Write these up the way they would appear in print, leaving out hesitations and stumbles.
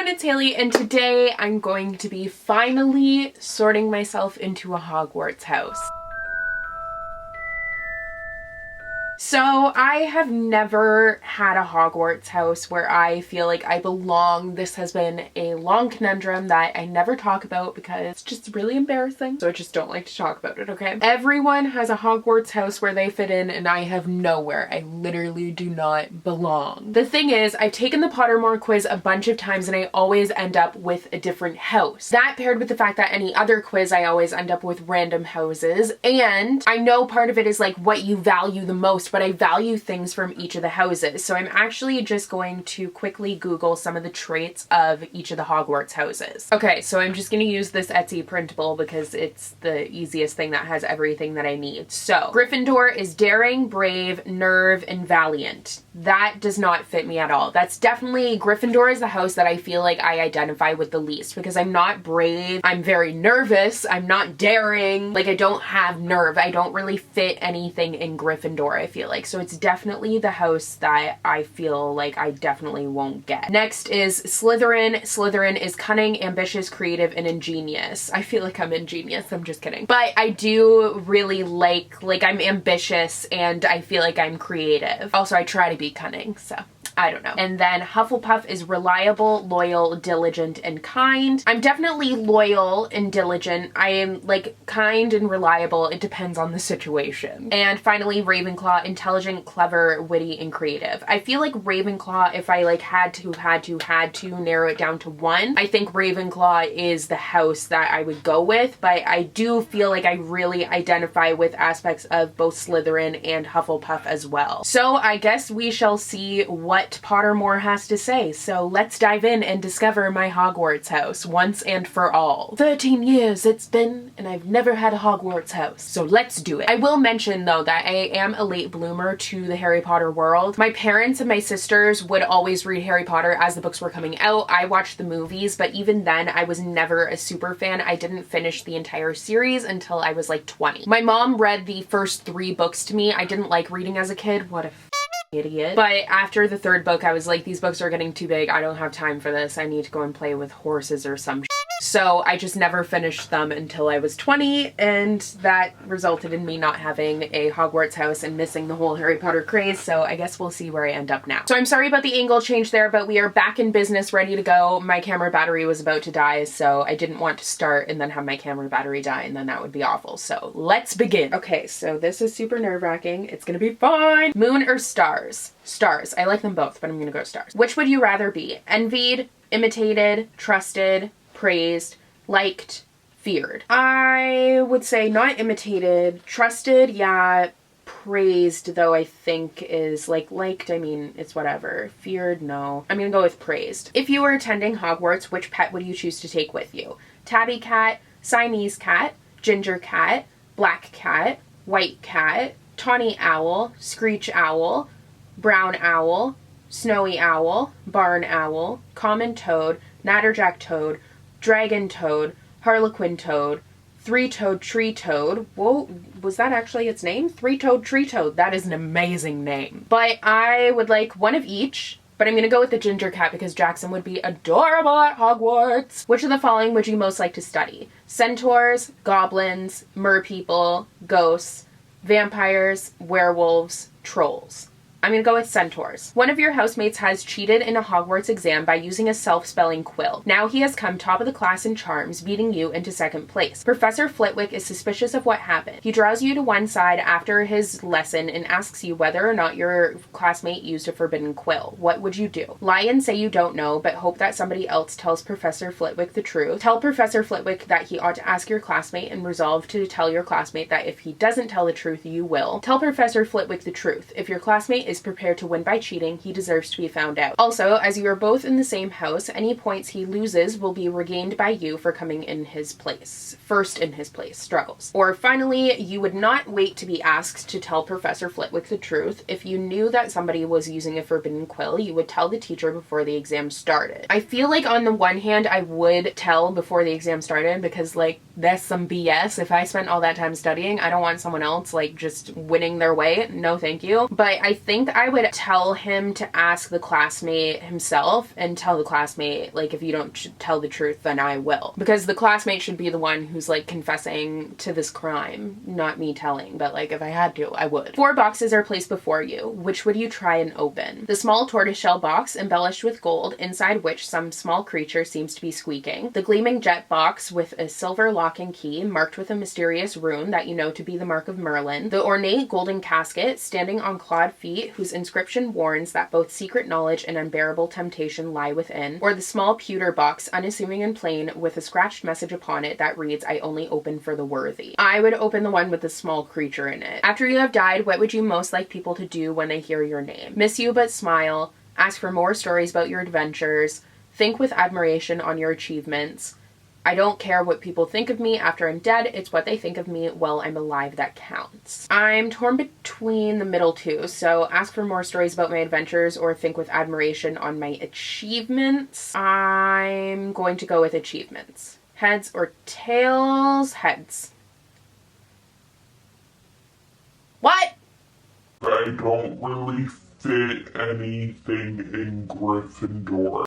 it's Hailey, and today I'm going to be finally sorting myself into a Hogwarts house. So I have never had a Hogwarts house where I feel like I belong. This has been a long conundrum that I never talk about because it's just really embarrassing. So I just don't like to talk about it, okay? Everyone has a Hogwarts house where they fit in and I have nowhere. I literally do not belong. The thing is, I've taken the Pottermore quiz a bunch of times and I always end up with a different house. That paired with the fact that any other quiz I always end up with random houses, and I know part of it is like what you value the most, but I value things from each of the houses. So I'm actually just going to quickly Google some of the traits of each of the Hogwarts houses. Okay, so I'm just going to use this Etsy printable because it's the easiest thing that has everything that I need. So Gryffindor is daring, brave, nerve, and valiant. That does not fit me at all. That's definitely, Gryffindor is the house that I feel like I identify with the least because I'm not brave, I'm very nervous, I'm not daring, like I don't have nerve. I don't really fit anything in Gryffindor, I feel like. So it's definitely the house that I feel like I definitely won't get. Next is Slytherin. Slytherin is cunning, ambitious, creative, and ingenious. I feel like I'm ingenious, I'm just kidding. But I do really like I'm ambitious and I feel like I'm creative. Also, I try to be cunning, so I don't know. And then Hufflepuff is reliable, loyal, diligent, and kind. I'm definitely loyal and diligent. I am like kind and reliable. It depends on the situation. And finally, Ravenclaw, intelligent, clever, witty, and creative. I feel like Ravenclaw, if I like had to narrow it down to one, I think Ravenclaw is the house that I would go with, but I do feel like I really identify with aspects of both Slytherin and Hufflepuff as well. So I guess we shall see what Pottermore has to say. So let's dive in and discover my Hogwarts house once and for all. 13 years it's been and I've never had a Hogwarts house. So let's do it. I will mention though that I am a late bloomer to the Harry Potter world. My parents and my sisters would always read Harry Potter as the books were coming out. I watched the movies, but even then I was never a super fan. I didn't finish the entire series until I was like 20. My mom read the first 3 books to me. I didn't like reading as a kid. What a idiot. But after the 3rd book, I was like, these books are getting too big. I don't have time for this. I need to go and play with horses or some shit. So I just never finished them until I was 20, and that resulted in me not having a Hogwarts house and missing the whole Harry Potter craze, so I guess we'll see where I end up now. So I'm sorry about the angle change there, but we are back in business, ready to go. My camera battery was about to die, so I didn't want to start and then have my camera battery die, and then that would be awful. So let's begin. Okay, so this is super nerve-wracking. It's gonna be fine. Moon or stars? Stars. I like them both, but I'm gonna go stars. Which would you rather be? Envied, imitated, trusted, praised, liked, feared? I would say not imitated. Trusted, yeah. Praised, though, I think is liked, I mean, it's whatever. Feared, no. I'm gonna go with praised. If you were attending Hogwarts, which pet would you choose to take with you? Tabby cat, Siamese cat, ginger cat, black cat, white cat, tawny owl, screech owl, brown owl, snowy owl, barn owl, common toad, natterjack toad, dragon toad, harlequin toad, three-toed tree toad. Whoa, was that actually its name? Three-toed tree toad. That is an amazing name. But I would like one of each, but I'm gonna go with the ginger cat because Jackson would be adorable at Hogwarts. Which of the following would you most like to study? Centaurs, goblins, merpeople, ghosts, vampires, werewolves, trolls. I'm gonna go with centaurs. One of your housemates has cheated in a Hogwarts exam by using a self-spelling quill. Now he has come top of the class in charms, beating you into 2nd place. Professor Flitwick is suspicious of what happened. He draws you to one side after his lesson and asks you whether or not your classmate used a forbidden quill. What would you do? Lie and say you don't know, but hope that somebody else tells Professor Flitwick the truth. Tell Professor Flitwick that he ought to ask your classmate and resolve to tell your classmate that if he doesn't tell the truth, you will. Tell Professor Flitwick the truth. If your classmate is prepared to win by cheating, he deserves to be found out. Also, as you are both in the same house, any points he loses will be regained by you for coming in his place. First in his place. Struggles. Or finally, you would not wait to be asked to tell Professor Flitwick the truth. If you knew that somebody was using a forbidden quill, you would tell the teacher before the exam started. I feel like on the one hand, I would tell before the exam started because like that's some BS. If I spent all that time studying, I don't want someone else like just winning their way. No, thank you. But I think think I would tell him to ask the classmate himself and tell the classmate, like, if you don't tell the truth, then I will. Because the classmate should be the one who's, like, confessing to this crime, not me telling. But, like, if I had to, I would. 4 boxes are placed before you. Which would you try and open? The small tortoiseshell box, embellished with gold, inside which some small creature seems to be squeaking. The gleaming jet box with a silver lock and key, marked with a mysterious rune that you know to be the mark of Merlin. The ornate golden casket, standing on clawed feet, whose inscription warns that both secret knowledge and unbearable temptation lie within. Or the small pewter box, unassuming and plain, with a scratched message upon it that reads, I only open for the worthy. I would open the one with the small creature in it. After you have died, what would you most like people to do when they hear your name? Miss you but smile, ask for more stories about your adventures, think with admiration on your achievements. I don't care what people think of me after I'm dead, it's what they think of me while I'm alive that counts. I'm torn between the middle two, so ask for more stories about my adventures or think with admiration on my achievements. I'm going to go with achievements. Heads or tails? Heads. What? I don't really fit anything in Gryffindor.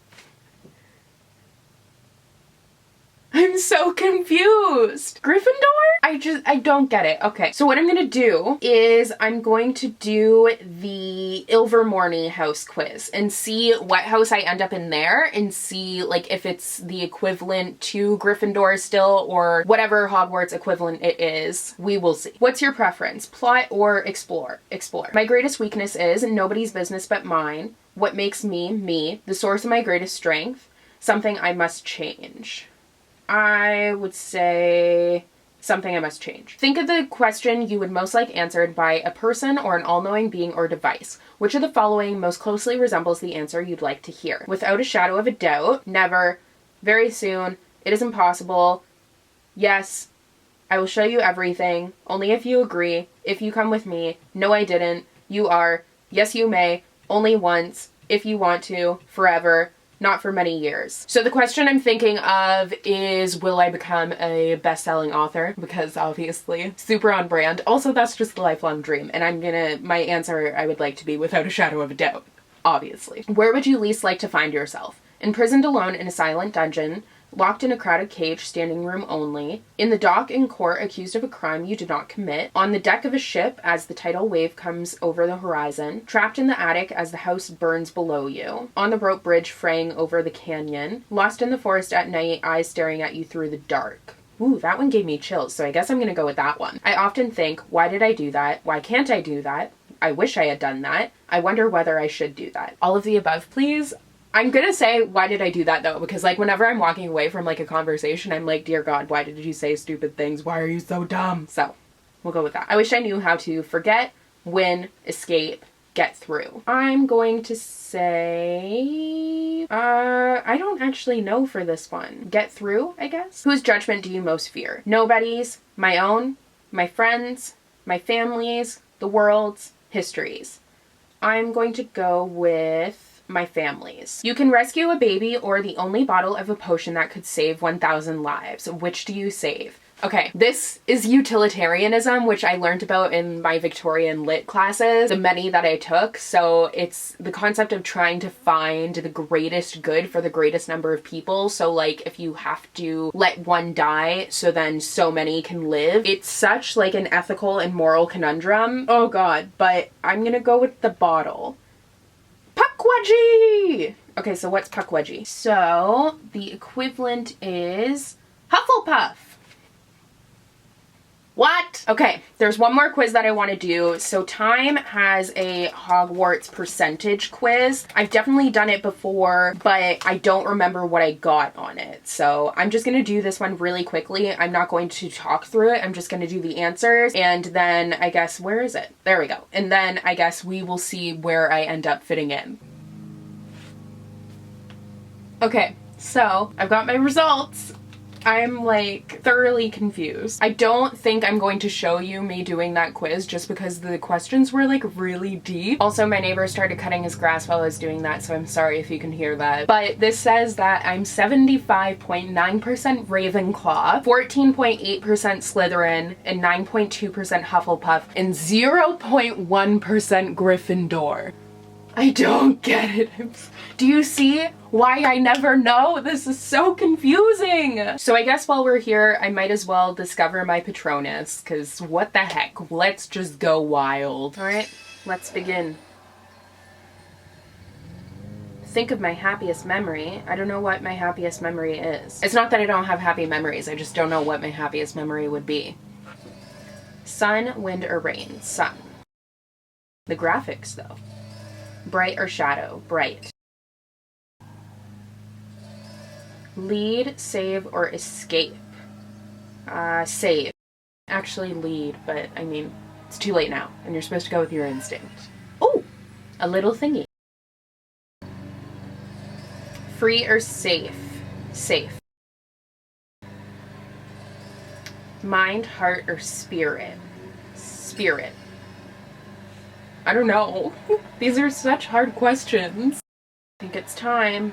I'm so confused. Gryffindor? I don't get it. Okay, so what I'm gonna do is I'm going to do the Ilvermorny house quiz and see what house I end up in there and see, like, if it's the equivalent to Gryffindor still or whatever Hogwarts equivalent it is. We will see. What's your preference? Plot or explore? Explore. My greatest weakness is nobody's business but mine. What makes me, me. The source of my greatest strength. Something I must change. I would say something I must change. Think of the question you would most like answered by a person or an all-knowing being or device. Which of the following most closely resembles the answer you'd like to hear? Without a shadow of a doubt, never, very soon, it is impossible, yes, I will show you everything, only if you agree, if you come with me, no I didn't, you are, yes you may, only once, if you want to, forever, not for many years. So the question I'm thinking of is, will I become a best-selling author? Because obviously, super on brand. Also, that's just a lifelong dream. And my answer, I would like to be without a shadow of a doubt. Obviously. Where would you least like to find yourself? Imprisoned alone in a silent dungeon, locked in a crowded cage, standing room only, in the dock in court accused of a crime you did not commit, on the deck of a ship as the tidal wave comes over the horizon, trapped in the attic as the house burns below you, on the rope bridge fraying over the canyon, lost in the forest at night, eyes staring at you through the dark. Ooh, that one gave me chills, so I guess I'm gonna go with that one. I often think, why did I do that? Why can't I do that? I wish I had done that. I wonder whether I should do that. All of the above, please. I'm gonna say, why did I do that though? Because, like, whenever I'm walking away from, like, a conversation, I'm like, dear God, why did you say stupid things? Why are you so dumb? So, we'll go with that. I wish I knew how to forget, win, escape, get through. I'm going to say, I don't actually know for this one. Get through, I guess? Whose judgment do you most fear? Nobody's, my own, my friends, my family's, the world's, history's. I'm going to go with my family's. You can rescue a baby or the only bottle of a potion that could save 1,000 lives. Which do you save? Okay, this is utilitarianism, which I learned about in my Victorian lit classes, the many that I took. So it's the concept of trying to find the greatest good for the greatest number of people. So, like, if you have to let one die so then so many can live, it's such, like, an ethical and moral conundrum. Oh God, but I'm gonna go with the bottle. Puckwudgie! Okay, so what's Puckwudgie? So the equivalent is Hufflepuff. What? Okay, there's one more quiz that I want to do. So Time has a Hogwarts percentage quiz. I've definitely done it before, but I don't remember what I got on it. So I'm just going to do this one really quickly. I'm not going to talk through it. I'm just going to do the answers. And then I guess, where is it? There we go. And then I guess we will see where I end up fitting in. Okay, so I've got my results. I'm like thoroughly confused. I don't think I'm going to show you me doing that quiz just because the questions were like really deep. Also, my neighbor started cutting his grass while I was doing that, so I'm sorry if you can hear that. But this says that I'm 75.9% Ravenclaw, 14.8% Slytherin, and 9.2% Hufflepuff, and 0.1% Gryffindor. I don't get it. Do you see why I never know? This is so confusing. So I guess while we're here, I might as well discover my Patronus, because what the heck? Let's just go wild. All right, let's begin. Think of my happiest memory. I don't know what my happiest memory is. It's not that I don't have happy memories, I just don't know what my happiest memory would be. Sun, wind, or rain? Sun. The graphics though. Bright or shadow? Bright. Lead, save, or escape? Save. Actually lead, but I mean, it's too late now, and you're supposed to go with your instinct. Oh, a little thingy. Free or safe? Safe. Mind, heart, or spirit? Spirit. I don't know. These are such hard questions. I think it's time.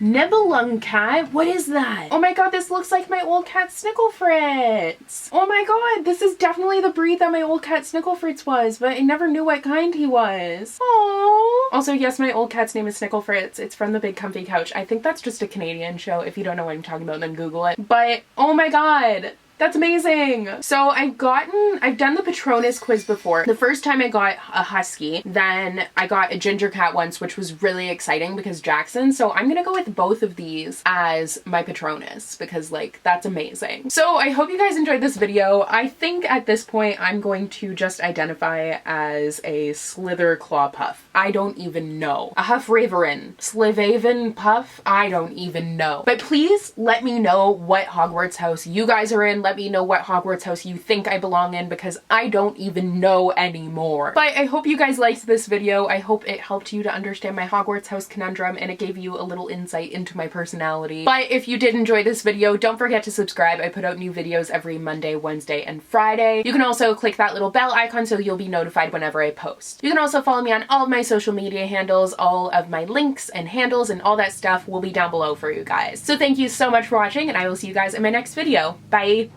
Nibelung cat? What is that? Oh my god, this looks like my old cat Snicklefritz. Oh my god, this is definitely the breed that my old cat Snicklefritz was, but I never knew what kind he was. Aww. Also, yes, my old cat's name is Snicklefritz. It's from The Big Comfy Couch. I think that's just a Canadian show. If you don't know what I'm talking about, then Google it. But, oh my god. That's amazing. So I've done the Patronus quiz before. The first time I got a husky, then I got a ginger cat once, which was really exciting because Jackson. So I'm gonna go with both of these as my Patronus because like, that's amazing. So I hope you guys enjoyed this video. I think at this point, I'm going to just identify as a Slither Claw Puff. I don't even know. A Huffraverin, Slivaven Puff, I don't even know. But please let me know what Hogwarts house you guys are in. Let me know what Hogwarts house you think I belong in because I don't even know anymore. But I hope you guys liked this video. I hope it helped you to understand my Hogwarts house conundrum and it gave you a little insight into my personality. But if you did enjoy this video, don't forget to subscribe. I put out new videos every Monday, Wednesday, and Friday. You can also click that little bell icon so you'll be notified whenever I post. You can also follow me on all of my social media handles. All of my links and handles and all that stuff will be down below for you guys. So thank you so much for watching and I will see you guys in my next video. Bye!